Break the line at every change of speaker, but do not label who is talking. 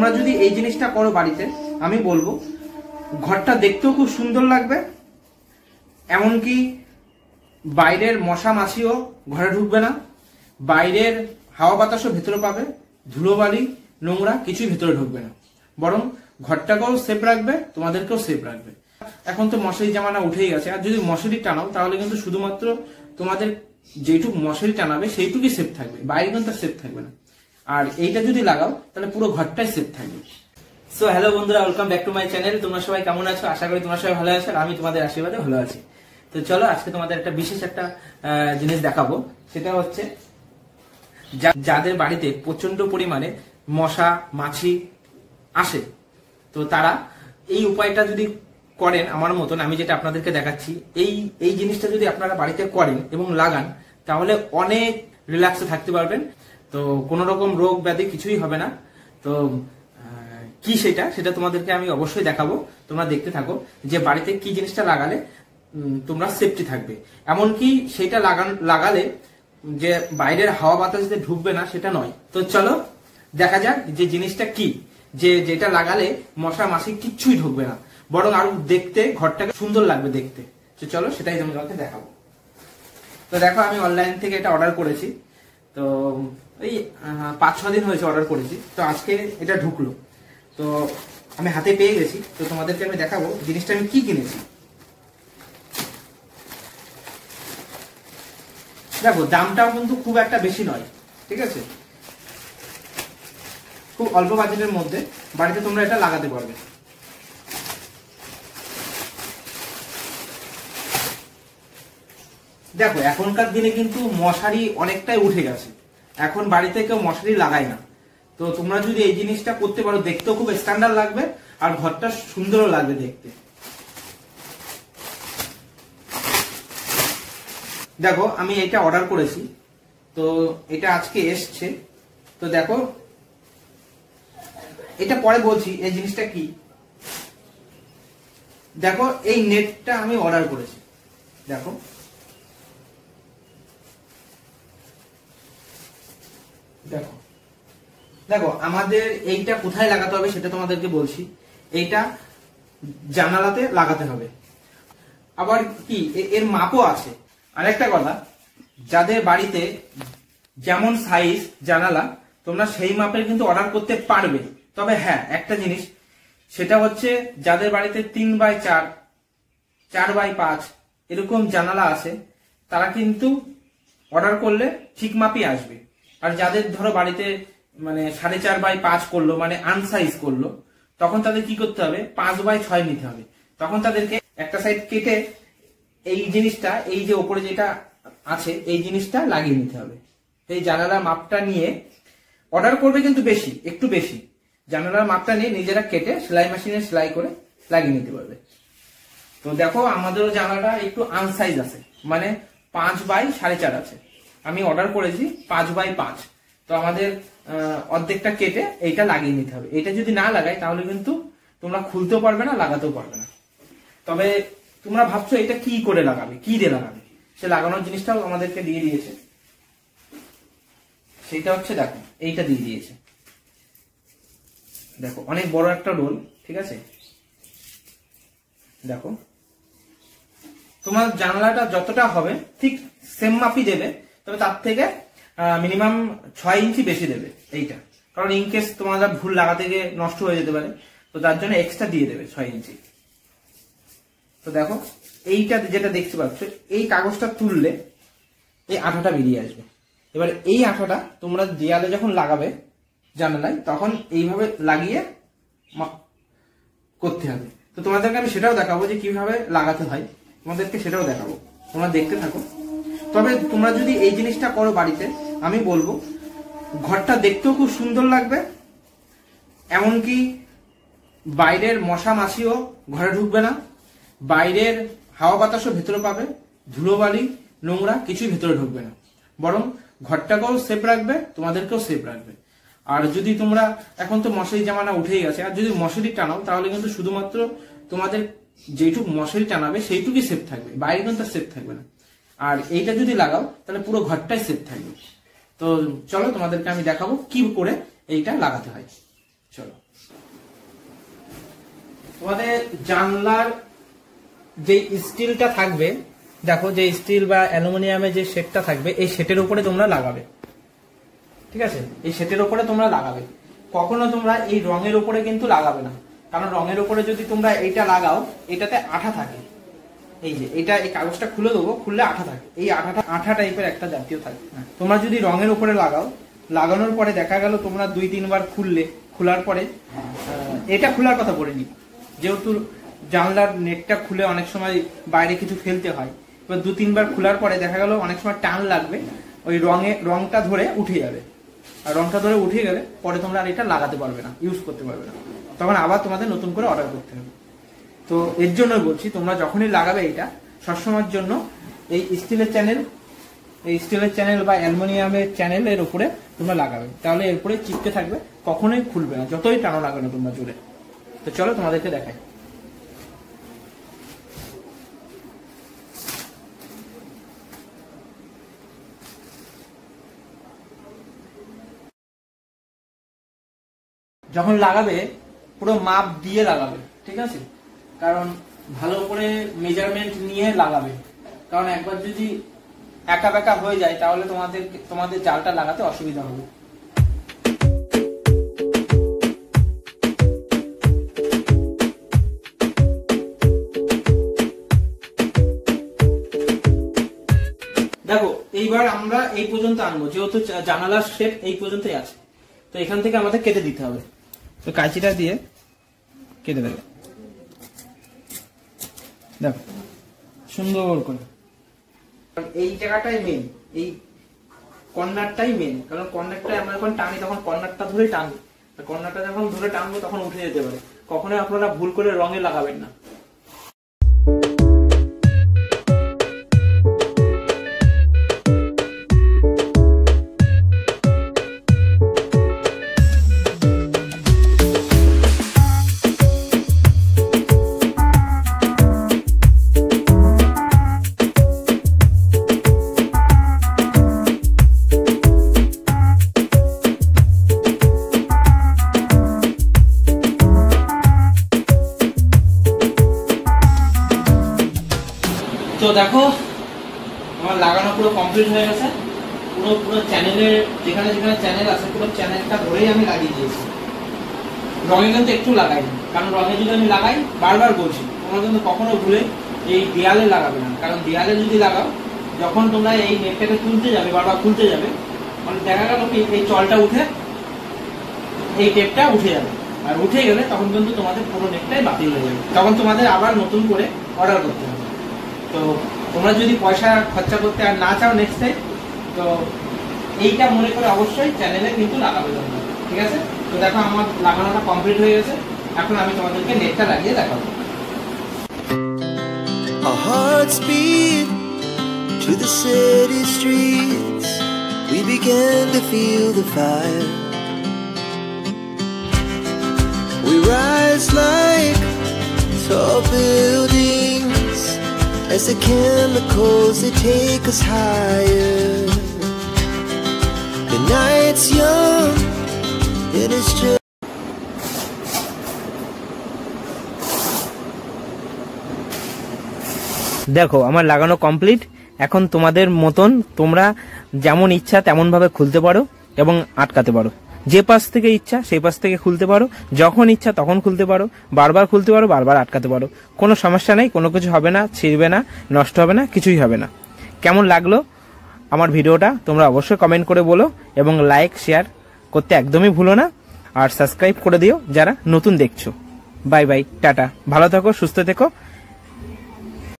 তোমরা যদি এই জিনিসটা করো বাড়িতে, আমি বলবো ঘরটা দেখতেও খুব সুন্দর লাগবে, এমনকি বাইরের মশা মাছিও ঘরে ঢুকবে না, বাইরের হাওয়া বাতাসও ভেতরে পাবে, ধুলোবালি নোংরা কিছুই ভেতরে ঢুকবে না, বরং ঘরটাকেও সেফ রাখবে, তোমাদেরকেও সেফ রাখবে। এখন তো মশারি জামানা উঠেই গেছে, আর যদি মশারি টানাও তাহলে কিন্তু শুধুমাত্র তোমাদের যেটুকু মশারি টানাবে সেইটুকুই সেফ থাকবে, বাইরে কিন্তু সেফ থাকবে না। আর এইটা যদি লাগাও তাহলে পুরো ঘরটাই সেফ থাকবে। সো হ্যালো বন্ধুরা, welcome back to my channel. তোমরা সবাই কেমন আছো? আশা করি তোমরা সবাই ভালো আছো, আর আমি তোমাদের আশীর্বাদে ভালো আছি। তো চলো আজকে তোমাদের একটা বিশেষ একটা জিনিস দেখাবো। সেটা হচ্ছে যাদের বাড়িতে প্রচন্ড পরিমাণে মশা মাছি আসে, তো তারা এই উপায়টা যদি করেন আমার মতন, আমি যেটা আপনাদেরকে দেখাচ্ছি, এই জিনিসটা যদি আপনারা বাড়িতে করেন এবং লাগান, তাহলে অনেক রিল্যাক্সে থাকতে পারবেন। তো কোনো রকম রোগ ব্যাধি কিছুই হবে না। তো কি সেটা তোমাদেরকে আমি অবশ্যই দেখাবো, তোমরা দেখতে থাকো যে বাড়িতে কি জিনিসটা লাগালে তোমরা সেফটি থাকবে। এমনকি সেটা লাগালে যে বাইরের হাওয়া বাতাস যে ঢুকবে না সেটা নয়। তো চলো দেখা যাক যে জিনিসটা কি, যেটা লাগালে মশা মাছি কিচ্ছুই ঢুকবে না, বরং আরো দেখতে ঘরটাকে সুন্দর লাগবে দেখতে। তো চলো সেটাই তোমাকে দেখাবো। তো দেখো, আমি অনলাইন থেকে এটা অর্ডার করেছি। তো এই 5-6 দিন হয়েছে অর্ডার করেছি। তো আজকে এটা ঢুকলো, তো আমি হাতে পেয়ে গেছি। তো তোমাদেরকে আমি দেখাবো জিনিসটা আমি কি কিনেছি। দেখো, দামটাও কিন্তু খুব একটা বেশি নয়, ঠিক আছে? খুব অল্প বাজেটের মধ্যে বাড়িতে তোমরা এটা লাগাতে পারবে। দেখো, এখনকার দিনে কিন্তু মশারি অনেকটাই উঠে গেছে, এখন বাড়িতে কেউ মশারি লাগায় না। তো তোমরা যদি এই জিনিসটা করতে পারো, দেখতেও খুব স্ট্যান্ডার্ড লাগবে আর ঘরটা সুন্দরও লাগবে দেখতে। দেখো, আমি এটা অর্ডার করেছি, তো এটা আজকে এসছে। তো দেখো, এটা পরে বলছি এই জিনিসটা কি। দেখো, এই নেটটা আমি অর্ডার করেছি। দেখো, দেখো দেখো আমাদের এইটা কোথায় লাগাতে হবে সেটা তোমাদেরকে বলছি। এইটা জানালাতে লাগাতে হবে। আবার কি, এর মাপও আছে। আরেকটা কথা, যাদের বাড়িতে যেমন সাইজ জানালা, তোমরা সেই মাপের কিন্তু অর্ডার করতে পারবে। তবে হ্যাঁ, একটা জিনিস, সেটা হচ্ছে যাদের বাড়িতে 3x4, 4x5 এরকম জানালা আছে, তারা কিন্তু অর্ডার করলে ঠিক মাপই আসবে। আর যাদের ধরো বাড়িতে মানে 4.5x5 করলো, মানে আনসাইজ করলো, তখন তাদের কি করতে হবে, 5x6 নিতে হবে। তখন তাদেরকে একটা সাইড কেটে এই জিনিসটা, এই যে ওপরে যেটা আছে এই জিনিসটা লাগিয়ে নিতে হবে। এই জানালার মাপটা নিয়ে অর্ডার করবে, কিন্তু বেশি, একটু বেশি জানালার মাপটা নিয়ে নিজেরা কেটে সেলাই মেশিনে সেলাই করে লাগিয়ে নিতে পারবে। তো দেখো, আমাদেরও জানালাটা একটু আনসাইজ আছে, মানে 5x4.5 আছে। আমি অর্ডার করেছি 5x5। তো আমাদের অর্ধেকটা কেটে এইটা লাগিয়ে নিতে হবে। এটা যদি না লাগাই তাহলে কিন্তু তোমরা খুলতেও পারবে না, লাগাতেও পারবে না। তবে তোমরা ভাবছো এটা কি করে লাগাবে, কি দিয়ে লাগাবে, সে লাগানোর জিনিসটাও আমাদেরকে দিয়ে দিয়েছে। সেটা হচ্ছে, দেখো, এইটা দিয়ে দিয়েছে। দেখো, অনেক বড় একটা রোল, ঠিক আছে? দেখো, তোমার জানালাটা যতটা হবে ঠিক সেম মাপই দেবে, তবে তার থেকে মিনিমাম 6 ইঞ্চি বেশি দেবে এইটা। কারণ ইনকেস তোমরা ভুল লাগাতে গিয়ে নষ্ট হয়ে যেতে পারে, তো তার জন্য এক্সট্রা দিয়ে দেবে 6 ইঞ্চি। তো দেখো, এইটা যেটা দেখতে পাচ্ছ, এই কাগজটা তুললে এই আঠাটা বেরিয়ে আসবে। এবার এই আঠাটা তোমরা দেয়ালে যখন লাগাবে জানালায়, তখন এইভাবে লাগিয়ে করতে হবে। তো তোমাদেরকে আমি সেটাও দেখাবো যে কিভাবে লাগাতে হয়, তোমাদেরকে সেটাও দেখাবো, তোমরা দেখতে থাকো। তবে তোমরা যদি এই জিনিসটা করো বাড়িতে, আমি বলবো ঘরটা দেখতেও খুব সুন্দর লাগবে, এমনকি বাইরের মশা মাছিও ঘরে ঢুকবে না, বাইরের হাওয়া বাতাসও ভেতরে পাবে, ধুলোবালি নোংরা কিছুই ভেতরে ঢুকবে না, বরং ঘরটাকেও সেফ রাখবে, তোমাদেরকেও সেফ রাখবে। আর যদি তোমরা, এখন তো মশারি জামানা উঠেই গেছে, আর যদি মশারি টানাও তাহলে কিন্তু শুধুমাত্র তোমাদের যেটুকু মশারি টানাবে সেইটুকুই সেফ থাকবে, বাইরে কিন্তু সেফ থাকবে না। আর এইটা যদি লাগাও তাহলে পুরো ঘরটাই সেফ থাকবে। তো চলো তোমাদেরকে আমি দেখাবো কি করে এইটা লাগাতে হয়। চলো, তোমাদের জানলার যে স্টিলটা থাকবে, দেখো যে স্টিল বা অ্যালুমিনিয়ামের যে সেটটা থাকবে, এই সেটের উপরে তোমরা লাগাবে, ঠিক আছে? এই সেটের উপরে তোমরা লাগাবে, কখনো তোমরা এই রঙের উপরে কিন্তু লাগাবে না, কারণ রঙের উপরে যদি তোমরা এইটা লাগাও, এটাতে আঠা থাকে, এই যে এটা, এই কাগজটা খুলে দেবো, খুললে আঠা থাকে, এই আঠা টাইপের একটা জাতীয় থাকে। তোমরা যদি রঙের উপরে লাগাও, লাগানোর পরে দেখা গেল তোমরা 2-3 বার খুললে, খোলার পরে এটা খোলার কথা বলিনি, যেহেতু জানলার নেটটা খুলে অনেক সময় বাইরে কিছু ফেলতে হয়, এবার 2-3 বার খোলার পরে দেখা গেল অনেক সময় টান লাগবে, ওই রংটা ধরে উঠে যাবে, আর রংটা ধরে উঠে গেলে পরে তোমরা আর এটা লাগাতে পারবে না, ইউজ করতে পারবে না, তখন আবার তোমাদের নতুন করে অর্ডার করতে হবে। তো এর জন্য বলছি, তোমরা যখনই লাগাবে এটা সবসময়ের জন্য এই স্টিলের চ্যানেল বা অ্যালুমিনিয়ামের চ্যানেলের উপরে তোমরা লাগাবে, তাহলে এরপরে চিপকে থাকবে, কখনোই খুলবে না, যতই টানো লাগানো তোমরা জোরে। তো চলো তোমাদেরকে দেখাই। যখন লাগাবে পুরো মাপ দিয়ে লাগাবে, ঠিক আছে? কারণ ভালো করে মেজারমেন্ট নিয়ে লাগাবে, কারণ একবার যদি একা বেকা হয়ে যায় তাহলে তোমাদের জালটা লাগাতে অসুবিধা হবে। দেখো, এইবার আমরা এই পর্যন্ত আনবো, যেহেতু জানালার শেপ এই পর্যন্তই আছে, তো এখান থেকে আমাদের কেটে দিতে হবে। তো কাঁচিটা দিয়ে কেটে দেবে, দেখো সুন্দর করে। এই জায়গাটাই মেন, এই কর্নারটাই মেন, কারণ কর্নারটা আমরা যখন টানি তখন কর্নারটা ধরে টানবো, কর্নারটা যখন ধরে টানবো তখন উঠে যেতে পারে। কখনোই আপনারা ভুল করে রঙে লাগাবেন না। তো দেখো, আমার লাগানো পুরো কমপ্লিট হয়ে গেছে, পুরো চ্যানেলের যেখানে যেখানে চ্যানেল আছে পুরো চ্যানেলটা ধরেই আমি লাগিয়ে দিয়েছি। রঙে কিন্তু একটু লাগাই, কারণ রঙে যদি আমি লাগাই, বারবার বলছি তোমরা কিন্তু কখনো ভুলে এই দেয়ালে লাগাবে না, কারণ দেয়ালে যদি লাগাও, যখন তোমরা এই নেটটাকে তুলতে যাবে, বারবার খুলতে যাবে, মানে দেখা গেল কি এই চলটা উঠে এই টেপটা উঠে যাবে, আর উঠে গেলে তখন কিন্তু তোমাদের পুরো নেটটাই বাতিল হয়ে যাবে, তখন তোমাদের আবার নতুন করে অর্ডার করতে হবে। তো তোমরা যদি পয়সা খরচা করতে আর না চাও নেক্সট টাইম, তো এইটা মনে করে অবশ্যই চ্যানেলে কিন্তু লাগাবে তোমরা, ঠিক আছে? তো দেখো, আমার লাগানোটা কমপ্লিট হয়ে গেছে, এখন আমি তোমাদেরকে নেটটা লাগিয়ে দেখাবো।
Our hearts beat to the city streets. We began to feel the fire. We rise like tall buildings as the chemicals, they take us higher. The night's young and it's just
দেখো, আমার লাগানো complete. এখন তোমাদের মতন তোমরা যেমন ইচ্ছা তেমন ভাবে খুলতে পারো এবং আটকাতে পারো, যে পাশ থেকে ইচ্ছা সেই পাশ থেকে খুলতে পারো, যখন ইচ্ছা তখন খুলতে পারো, বারবার খুলতে পারো, বারবার আটকাতে পারো, কোনো সমস্যা নেই, কোনো কিছু হবে না, ছিঁড়বে না, নষ্ট হবে না, কিছুই হবে না। কেমন লাগলো আমার ভিডিওটা তোমরা অবশ্যই কমেন্ট করে বলো, এবং লাইক শেয়ার করতে একদমই ভুলো না, আর সাবস্ক্রাইব করে দিও যারা নতুন দেখছো। বাই বাই, টাটা, ভালো থাকো, সুস্থ থেকো।